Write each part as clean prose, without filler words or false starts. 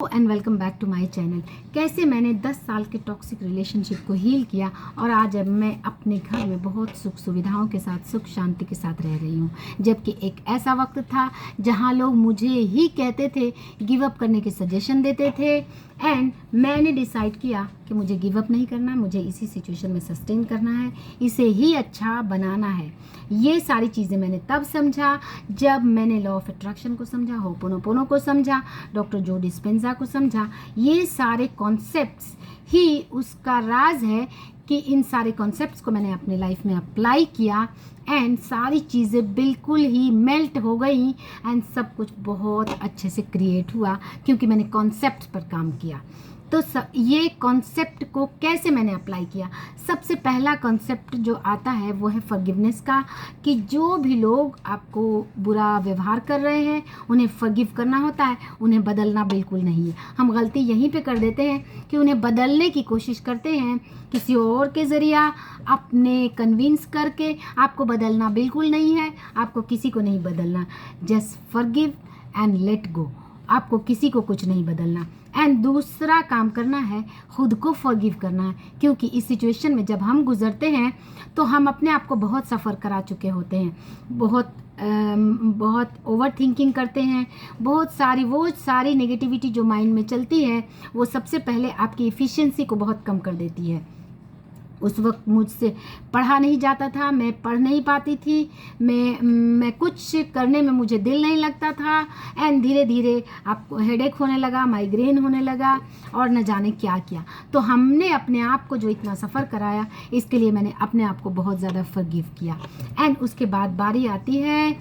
And welcome back to my channel. कैसे मैंने 10 साल के टॉक्सिक रिलेशनशिप को हील किया और आज अब मैं अपने घर में बहुत सुख सुविधाओं के साथ सुख शांति के साथ रह रही हूँ। जबकि एक ऐसा वक्त था जहाँ लोग मुझे ही कहते थे, गिव अप करने के सजेशन देते थे एंड मैंने डिसाइड किया कि मुझे गिव अप नहीं करना, मुझे इसी सिचुएशन में सस्टेन करना है, इसे ही अच्छा बनाना है। ये सारी चीज़ें मैंने तब समझा जब मैंने लॉ ऑफ अट्रैक्शन को समझा, होपोनोपोनो को समझा, डॉक्टर जो डिस्पेंजा को समझा। ये सारे कॉन्सेप्ट्स ही उसका राज है कि इन सारे कॉन्सेप्ट्स को मैंने अपने लाइफ में अप्लाई किया एंड सारी चीज़ें बिल्कुल ही मेल्ट हो गई एंड सब कुछ बहुत अच्छे से क्रिएट हुआ क्योंकि मैंने कॉन्सेप्ट पर काम किया। तो ये कॉन्सेप्ट को कैसे मैंने अप्लाई किया? सबसे पहला कॉन्सेप्ट जो आता है वो है फॉरगिवनेस का, कि जो भी लोग आपको बुरा व्यवहार कर रहे हैं उन्हें फॉरगिव करना होता है, उन्हें बदलना बिल्कुल नहीं है। हम गलती यहीं पे कर देते हैं कि उन्हें बदलने की कोशिश करते हैं किसी और के ज़रिया, अपने कन्विंस करके। आपको बदलना बिल्कुल नहीं है, आपको किसी को नहीं बदलना। Just forgive and let go. आपको किसी को कुछ नहीं बदलना। एंड दूसरा काम करना है, खुद को फॉरगिव करना है, क्योंकि इस सिचुएशन में जब हम गुजरते हैं तो हम अपने आप को बहुत सफ़र करा चुके होते हैं, बहुत ओवर थिंकिंग करते हैं, बहुत सारी नेगेटिविटी जो माइंड में चलती है वो सबसे पहले आपकी एफिशिएंसी को बहुत कम कर देती है। उस वक्त मुझसे पढ़ा नहीं जाता था, मैं पढ़ नहीं पाती थी, मैं कुछ करने में मुझे दिल नहीं लगता था एंड धीरे धीरे आपको हेडेक होने लगा, माइग्रेन होने लगा और न जाने क्या किया। तो हमने अपने आप को जो इतना सफ़र कराया, इसके लिए मैंने अपने आप को बहुत ज़्यादा फॉरगिव किया। एंड उसके बाद बारी आती है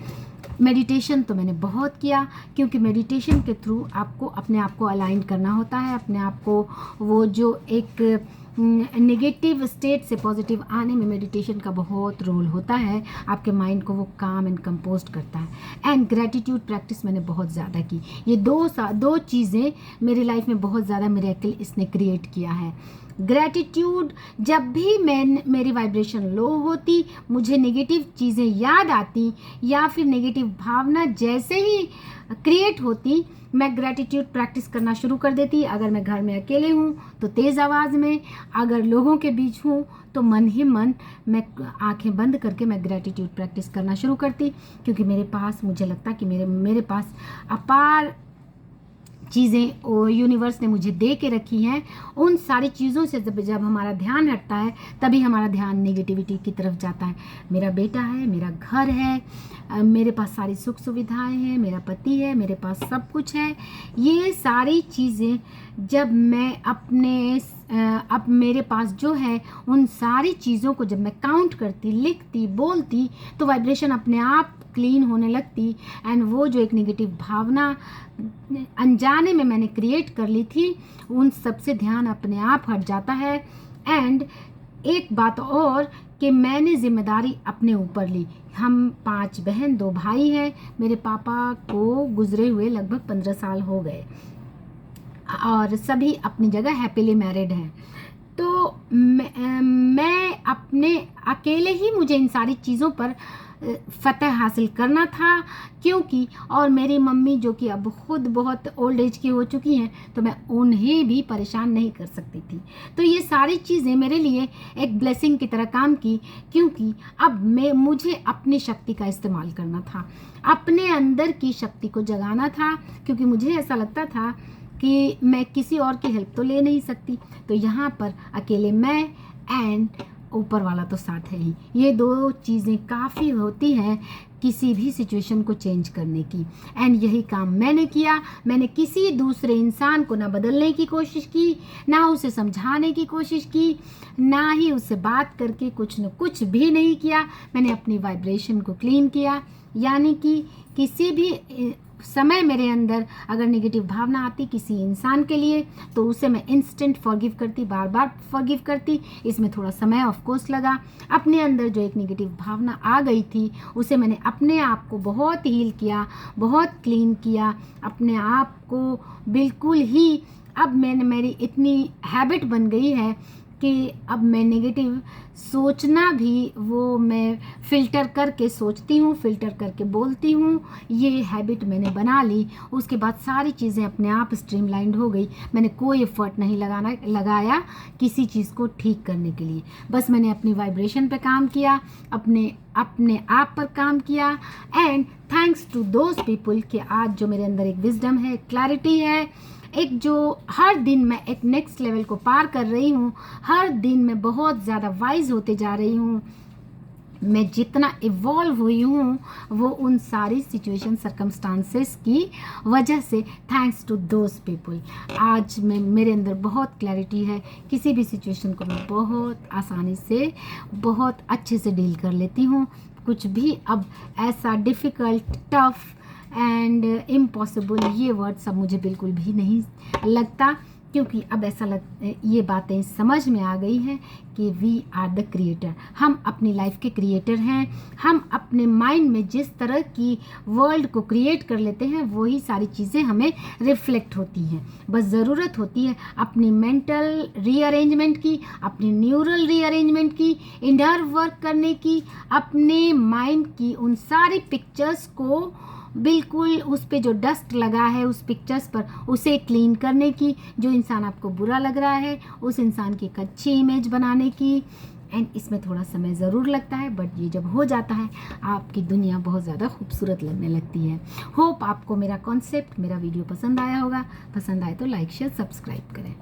मेडिटेशन। तो मैंने बहुत किया क्योंकि मेडिटेशन के थ्रू आपको अपने आप को अलाइन करना होता है, अपने आप को वो जो एक नेगेटिव स्टेट से पॉजिटिव आने में मेडिटेशन का बहुत रोल होता है। आपके माइंड को वो काम एंड कंपोस्ट करता है। एंड ग्रैटिट्यूड प्रैक्टिस मैंने बहुत ज़्यादा की। ये दो चीज़ें मेरी लाइफ में बहुत ज़्यादा मिरेकल इसने क्रिएट किया है। ग्रैटिट्यूड, जब भी मेरी वाइब्रेशन लो होती, मुझे नेगेटिव चीज़ें याद आती या फिर नेगेटिव भावना जैसे ही क्रिएट होती, मैं ग्रैटिट्यूड प्रैक्टिस करना शुरू कर देती। अगर मैं घर में अकेले हूँ तो तेज़ आवाज़ में, अगर लोगों के बीच हूँ तो मन ही मन मैं आंखें बंद करके मैं ग्रैटिट्यूड प्रैक्टिस करना शुरू करती, क्योंकि मेरे पास, मुझे लगता कि मेरे पास अपार चीज़ें यूनिवर्स ने मुझे दे के रखी हैं। उन सारी चीज़ों से जब हमारा ध्यान हटता है तभी हमारा ध्यान नेगेटिविटी की तरफ जाता है। मेरा बेटा है, मेरा घर है, मेरे पास सारी सुख सुविधाएं हैं, मेरा पति है, मेरे पास सब कुछ है। ये सारी चीज़ें जब मैं अब मेरे पास जो है, उन सारी चीज़ों को जब मैं काउंट करती, लिखती, बोलती, तो वाइब्रेशन अपने आप क्लीन होने लगती एंड वो जो एक नेगेटिव भावना अनजाने में मैंने क्रिएट कर ली थी, उन सब से ध्यान अपने आप हट जाता है। एंड एक बात और कि मैंने जिम्मेदारी अपने ऊपर ली। हम 5 बहन 2 भाई हैं। मेरे पापा को गुजरे हुए लगभग 15 साल हो गए और सभी अपनी जगह हैप्पीली मैरिड हैं। तो मैं अपने अकेले ही मुझे इन सारी चीज़ों पर फतह हासिल करना था, क्योंकि और मेरी मम्मी जो कि अब खुद बहुत ओल्ड एज की हो चुकी हैं, तो मैं उन्हें भी परेशान नहीं कर सकती थी। तो ये सारी चीज़ें मेरे लिए एक ब्लेसिंग की तरह काम की, क्योंकि अब मुझे अपनी शक्ति का इस्तेमाल करना था, अपने अंदर की शक्ति को जगाना था, क्योंकि मुझे ऐसा लगता था कि मैं किसी और की हेल्प तो ले नहीं सकती। तो यहाँ पर अकेले मैं एंड ऊपर वाला तो साथ है ही। ये 2 चीज़ें काफ़ी होती हैं किसी भी सिचुएशन को चेंज करने की। एंड यही काम मैंने किया। मैंने किसी दूसरे इंसान को ना बदलने की कोशिश की, ना उसे समझाने की कोशिश की, ना ही उससे बात करके कुछ भी नहीं किया। मैंने अपनी वाइब्रेशन को क्लीन किया, यानी कि किसी भी समय मेरे अंदर अगर नेगेटिव भावना आती किसी इंसान के लिए, तो उसे मैं इंस्टेंट फॉरगिव करती, बार बार फॉरगिव करती। इसमें थोड़ा समय ऑफ कोर्स लगा। अपने अंदर जो एक नेगेटिव भावना आ गई थी, उसे मैंने अपने आप को बहुत हील किया, बहुत क्लीन किया अपने आप को बिल्कुल ही। अब मेरी इतनी हैबिट बन गई है कि अब मैं नेगेटिव सोचना भी वो मैं फ़िल्टर करके सोचती हूँ, फ़िल्टर करके बोलती हूँ। ये हैबिट मैंने बना ली। उसके बाद सारी चीज़ें अपने आप स्ट्रीमलाइंड हो गई। मैंने कोई एफर्ट नहीं लगाया किसी चीज़ को ठीक करने के लिए। बस मैंने अपनी वाइब्रेशन पे काम किया, अपने आप पर काम किया। And thanks to those people कि आज जो मेरे अंदर एक विजडम है, क्लैरिटी है, एक जो हर दिन मैं एक नेक्स्ट लेवल को पार कर रही हूँ, हर दिन मैं बहुत ज़्यादा वाइज होते जा रही हूँ। मैं जितना इवॉल्व हुई हूँ वो उन सारी सिचुएशन सर्कमस्टांसेस की वजह से, थैंक्स टू दोज पीपल। आज मैं मेरे अंदर बहुत क्लैरिटी है। किसी भी सिचुएशन को मैं बहुत आसानी से, बहुत अच्छे से डील कर लेती हूँ। कुछ भी अब ऐसा डिफ़िकल्ट, टफ एंड इम्पॉसिबल ये वर्ड सब मुझे बिल्कुल भी नहीं लगता, क्योंकि अब ये बातें समझ में आ गई हैं कि वी आर द क्रिएटर। हम अपनी लाइफ के क्रिएटर हैं। हम अपने माइंड में जिस तरह की वर्ल्ड को क्रिएट कर लेते हैं वही सारी चीज़ें हमें रिफ्लेक्ट होती हैं। बस ज़रूरत होती है अपनी मेंटल रीअरेंजमेंट की, अपनी न्यूरल रीअरेंजमेंट की, इनर वर्क करने की, अपने माइंड की उन सारी पिक्चर्स को बिल्कुल उस पे जो डस्ट लगा है उस पिक्चर्स पर उसे क्लीन करने की, जो इंसान आपको बुरा लग रहा है उस इंसान की एक अच्छी इमेज बनाने की। एंड इसमें थोड़ा समय ज़रूर लगता है, बट ये जब हो जाता है आपकी दुनिया बहुत ज़्यादा खूबसूरत लगने लगती है। होप आपको मेरा कॉन्सेप्ट, मेरा वीडियो पसंद आया होगा। पसंद आए तो लाइक शेयर सब्सक्राइब करें।